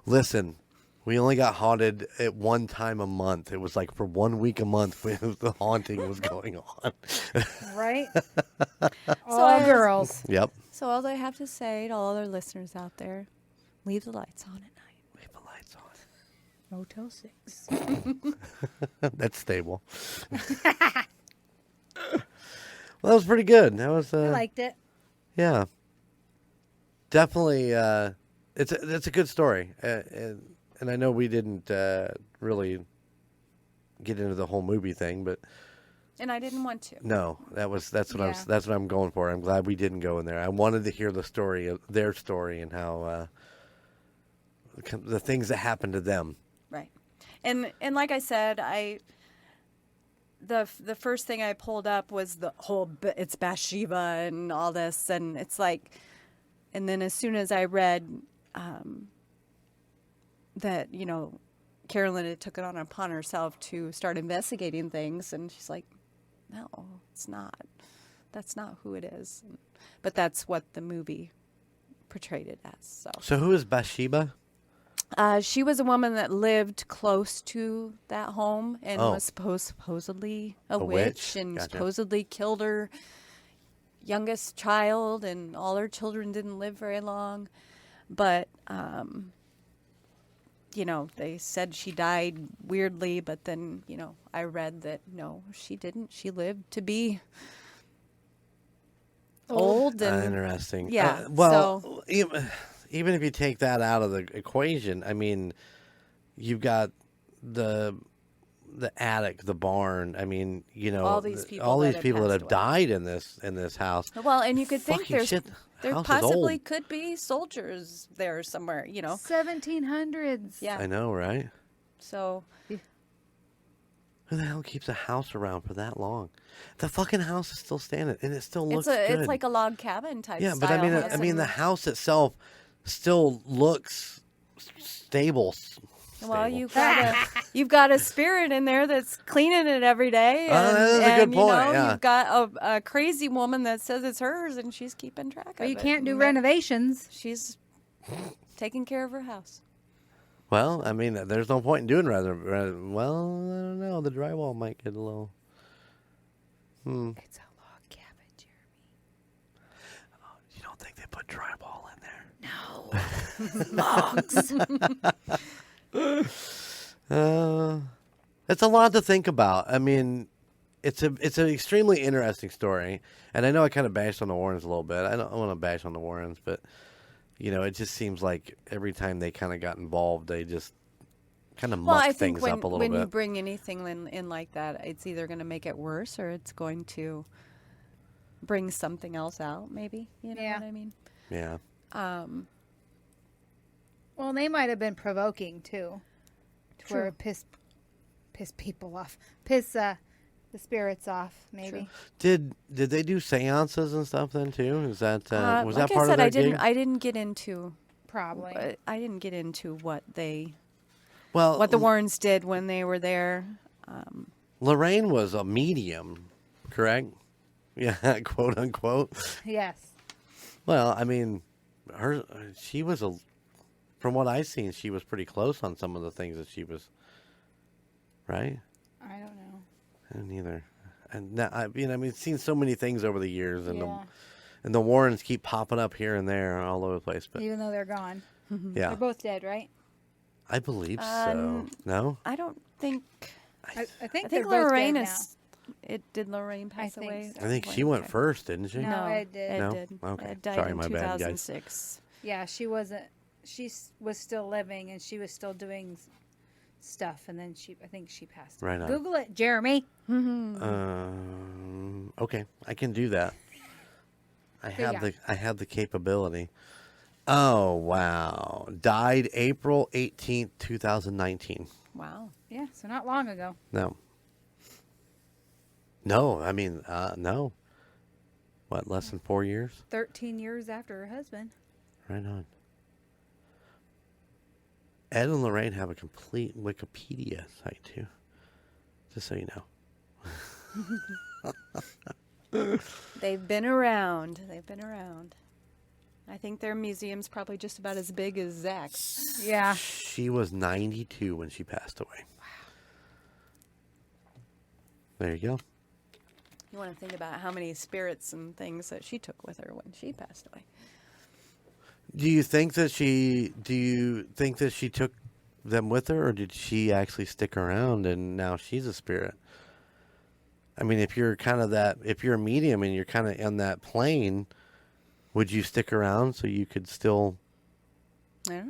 Listen, we only got haunted at one time a month. It was like for 1 week a month the haunting was going on. Right? All girls. Yep. So all I have to say to all our listeners out there, leave the lights on at night. Leave the lights on. Motel 6. That's stable. Well, that was pretty good. That was. I liked it. Yeah. Definitely. It's a good story, and I know we didn't really get into the whole movie thing, but. And I didn't want to. No, that's what I'm going for. I'm glad we didn't go in there. I wanted to hear the story, their story, and how the things that happened to them. Right, and like I said, the first thing I pulled up was the whole it's Bathsheba and all this, and it's like, and then as soon as I read that Carolyn had took it upon herself to start investigating things, and she's like, no, it's not. That's not who it is. But that's what the movie portrayed it as. So who is Bathsheba? She was a woman that lived close to that home and was supposedly a witch and Gotcha. supposedly killed her youngest child, and all her children didn't live very long. But, they said she died weirdly, but then, I read that, no, she didn't. She lived to be old. And Interesting. Yeah. Even if you take that out of the equation, I mean, you've got the attic, the barn. I mean, all these people that have passed died in this house. Well, and you could think there house is possibly old. could be soldiers there somewhere, 1700s. Yeah. I know, right? So Who the hell keeps a house around for that long? The fucking house is still standing, and it still looks good. it's like a log cabin type. Yeah, but style I mean, the house itself still looks stable. Well, you've got a spirit in there that's cleaning it every day. And, that is a good point. Yeah. You've got a crazy woman that says it's hers, and she's keeping track of it. But you can't do renovations. She's taking care of her house. Well, I mean, there's no point in doing rather. Well, I don't know. The drywall might get a little. It's a log cabin, Jeremy. Oh, you don't think they put drywall in there? No. Logs. It's a lot to think about. I mean, it's an extremely interesting story, and I know I kind of bashed on the Warrens a little bit. I don't want to bash on the Warrens, but it just seems like every time they kind of got involved, they just kind of muck things up a little bit. When you bring anything in like that, it's either going to make it worse or it's going to bring something else out. Maybe what I mean. Yeah. Well, they might have been provoking too, to where it piss people off, piss the spirits off. Maybe. Did they do seances and stuff then too? Is that was like that part I said, of their gig? I didn't get into Probably. I didn't get into what the Well, Warrens did when they were there. Lorraine was a medium, correct? Yeah, quote unquote. Yes. Well, I mean, she was from what I've seen, she was pretty close on some of the things that she was. Right? I don't know. I don't either. And now, I've seen so many things over the years, and Yeah. the Warrens keep popping up here and there, all over the place. But Even though they're gone. yeah, They're both dead, right? I believe so. No, I don't think. I think I they're think both Lorraine dead is. Did Lorraine pass think away? so. I think she went first, didn't she? No, Ed did. Ed No? did. Okay. Ed died Sorry, in my bad, guys. 2006. now. Yeah, she wasn't. She was still living, and she was still doing stuff, and then I think she passed away. Right on. Google it, Jeremy. Okay, I can do that. I have the capability. Oh, wow. Died April 18th, 2019. Wow. Yeah, so not long ago. No. No, I mean, no. What, less than 4 years? 13 years after her husband. Right on. Ed and Lorraine have a complete Wikipedia site, too. Just so you know. They've been around. I think their museum's probably just about as big as Zach's. Yeah. She was 92 when she passed away. Wow. There you go. You want to think about how many spirits and things that she took with her when she passed away. Do you think that she took them with her, or did she actually stick around and now she's a spirit? I mean, if you're a medium and you're kind of on that plane, would you stick around so you could still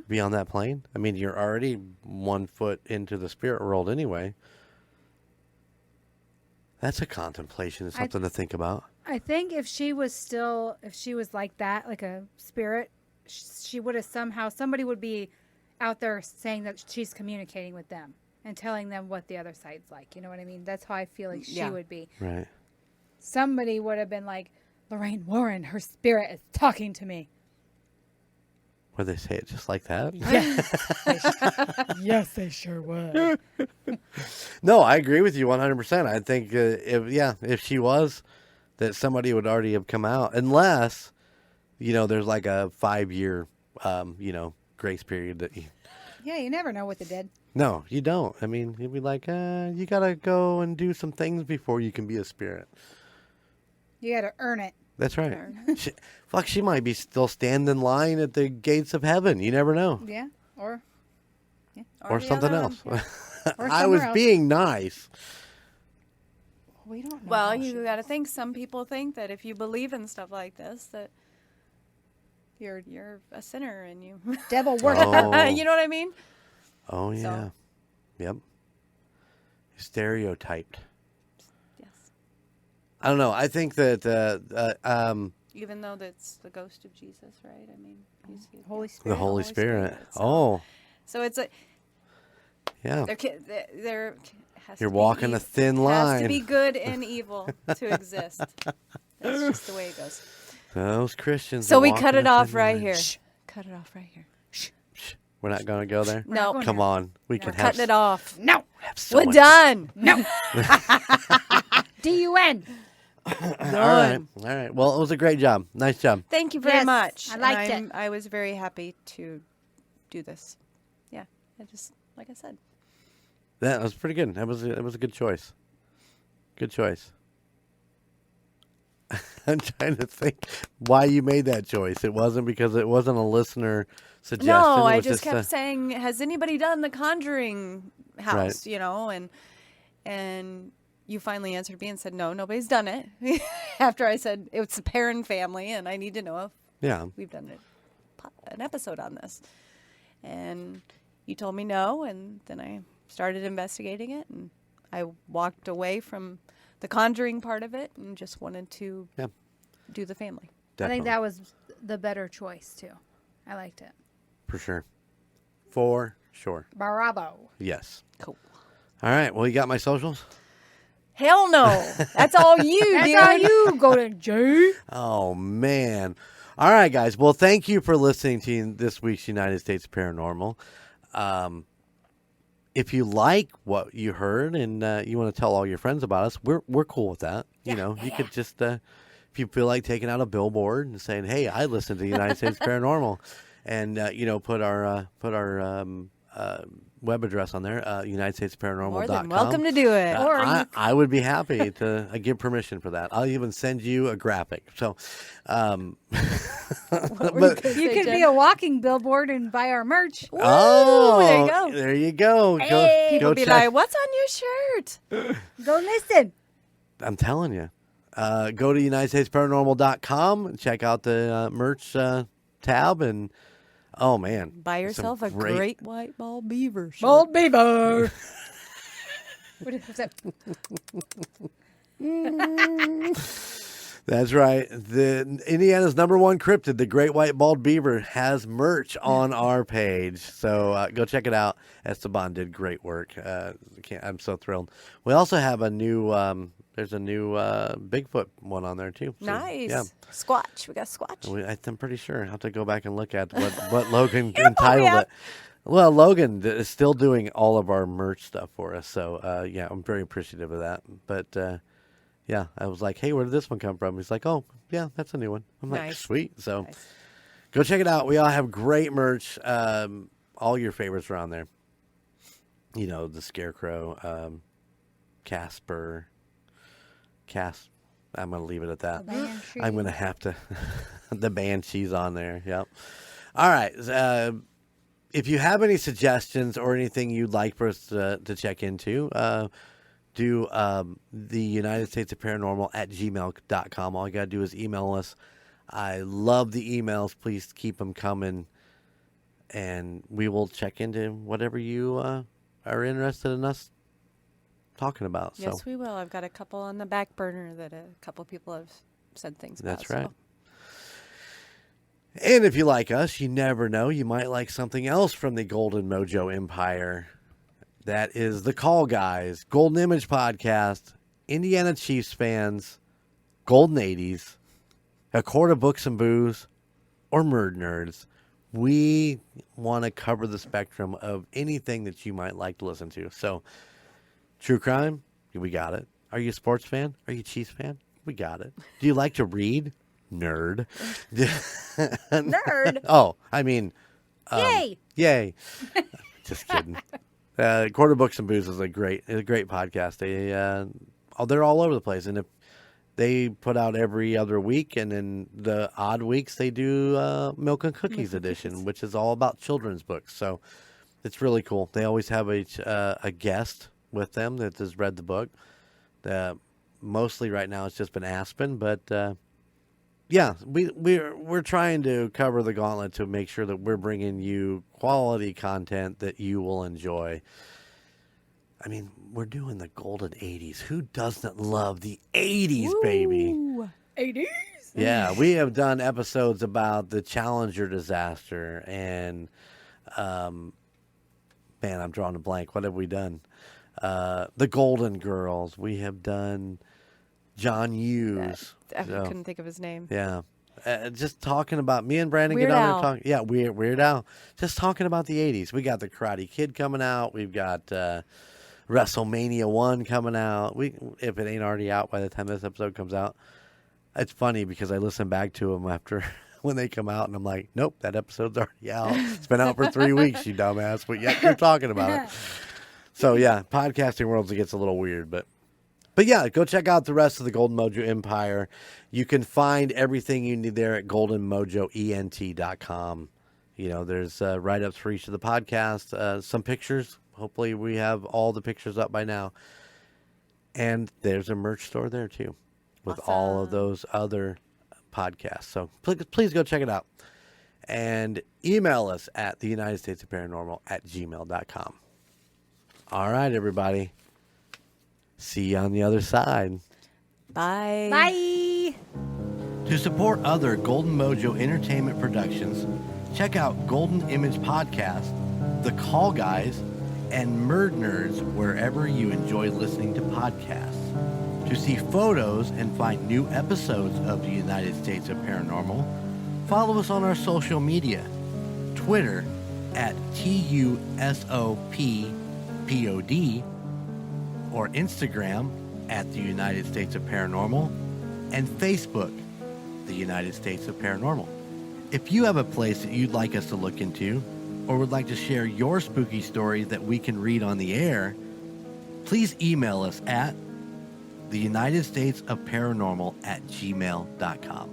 be on that plane? I mean, you're already 1 foot into the spirit world anyway. That's a contemplation. It's something to think about. I think if she was like that, like a spirit, she would have somebody would be out there saying that she's communicating with them and telling them what the other side's like. You know what I mean? That's how I feel like she would be. Right. Somebody would have been like, Lorraine Warren, her spirit is talking to me. Would they say it just like that? Yes, they sure would. No, I agree with you 100%. I think if she was, that somebody would already have come out, unless, there's like a 5-year, grace period that you. Yeah, you never know what they did. No, you don't. I mean, you'd be like, you gotta go and do some things before you can be a spirit. You got to earn it. That's right. She might be still standing in line at the gates of heaven. You never know. Yeah, or Or something else. Or I was else. being nice. We don't know. Well, you got to think. Some people think that if you believe in stuff like this, that you're a sinner and you devil worship. Oh. you know what I mean? Oh, yeah. So. Yep. Stereotyped. Yes. I don't know. I think that Even though that's the ghost of Jesus, right? I mean, he's Holy yeah. Spirit. the Holy Spirit. So, Oh, so it's a yeah. there has You're to be walking a thin Has line. to be good and evil to exist. That's just the way it goes. Those Christians. So are we walking cut it a off thin right line. here. Cut it off right here. We're not going to go there? No, going Come there. on. We can have, cutting it off. No. have so We're much- done. No. D-U-N. All right. All right. Well, it was a great job. Nice job. Thank you very Yes, much. I And liked it. I was very happy to do this. Yeah, I just like I said. That was pretty good. That was a good choice. Good choice. I'm trying to think why you made that choice. It wasn't because it wasn't a listener suggestion. No, It I was just kept a- saying, "Has anybody done the Conjuring house?" Right. You know, and you finally answered me and said, "No, nobody's done it." After I said it's the Perron family, and I need to know if Yeah. we've done an episode on this. And you told me no, and then I started investigating it, and I walked away from the Conjuring part of it and just wanted to do the family. I think Definitely. that was the better choice, too. I liked it. For sure. For sure. Bravo. Yes. Cool. All right. Well, you got my socials? Hell no. That's all you, That's dude. how you go to J. Oh, man. All right, guys. Well, thank you for listening to this week's United States Paranormal. If you like what you heard and you want to tell all your friends about us, we're cool with that. You know, you could just, if you feel like taking out a billboard and saying, "Hey, I listen to United States Paranormal," and put our web address on there, UnitedStatesParanormal.com. More than welcome to do it. Or I would be happy to give permission for that. I'll even send you a graphic. So, but, You could be a walking billboard and buy our merch. oh, there you go. There you go. Hey. People go be check. like, "What's on your shirt?" Go listen. I'm telling you. Go to UnitedStatesParanormal.com and check out the merch tab. And, oh, man. Buy some yourself a great white ball beaver shirt. Bold beaver. What is that? That's right. The Indiana's #1 cryptid, the great white bald beaver, has merch on our page. So go check it out. Esteban did great work. I'm so thrilled. We also have a new, there's a new Bigfoot one on there too. So, Nice. Yeah. Squatch. We got Squatch. I'm pretty sure. I'll have to go back and look at what Logan entitled it. Well, Logan is still doing all of our merch stuff for us. So, yeah, I'm very appreciative of that. But, yeah, I was like, hey, where did this one come from? He's like, oh, yeah, that's a new one. I'm like, Nice. sweet. So Nice. go check it out. We all have great merch. All your favorites are on there. You know, the Scarecrow, Casper, I'm going to leave it at that. Banshee. I'm going to have to. The Banshee's on there. Yep. All right. If you have any suggestions or anything you'd like for us to check into, do the United States of Paranormal at gmail.com. All you got to do is email us. I love the emails. Please keep them coming. And we will check into whatever you are interested in us talking about. Yes, we will. I've got a couple on the back burner that a couple people have said things about. That's right. And if you like us, you never know. You might like something else from the Golden Mojo Empire. That is The Call Guys, Golden Image Podcast, Indiana Chiefs fans, Golden 80s, A Quart of Books and Booze, or Murd Nerds. We want to cover the spectrum of anything that you might like to listen to. So, true crime, we got it. Are you a sports fan? Are you a Chiefs fan? We got it. Do you like to read? Nerd. Nerd. Oh, I mean, Yay! Just kidding. Quarter Books and Booze is a great podcast. They're all over the place, and if they put out every other week, and then the odd weeks they do Milk and Cookies edition, which is all about children's books. So it's really cool. They always have a guest with them that has read the book. Mostly right now it's just been Aspen, but yeah, we're trying to cover the gauntlet to make sure that we're bringing you quality content that you will enjoy. I mean, we're doing the golden 80s. Who doesn't love the 80s, baby? 80s. Yeah, we have done episodes about the Challenger disaster and, man, I'm drawing a blank. What have we done? The Golden Girls. We have done John Hughes. I couldn't think of his name. Yeah. Just talking about, me and Brandon Weird get on Al. there talking. Yeah, Weird Al. Just talking about the 80s. We got the Karate Kid coming out. We've got WrestleMania 1 coming out. If it ain't already out by the time this episode comes out. It's funny because I listen back to them after when they come out, and I'm like, nope, that episode's already out. It's been out for 3 weeks, you dumbass, but yet you're talking about it. So, yeah, podcasting world gets a little weird, but yeah, go check out the rest of the Golden Mojo Empire. You can find everything you need there at goldenmojoent.com. You know, there's write-ups for each of the podcasts, some pictures. Hopefully we have all the pictures up by now. And there's a merch store there, too, with all of those other podcasts. So please go check it out. And email us at the United States of Paranormal at gmail.com. All right, everybody. See you on the other side. Bye. Bye. To support other Golden Mojo Entertainment productions, check out Golden Image Podcast, The Call Guys, and Murd Nerds wherever you enjoy listening to podcasts. To see photos and find new episodes of the United States of Paranormal, follow us on our social media. Twitter at TUSOPPOD, or Instagram at the United States of Paranormal, and Facebook, the United States of Paranormal. If you have a place that you'd like us to look into, or would like to share your spooky story that we can read on the air, please email us at the United States of Paranormal at gmail.com.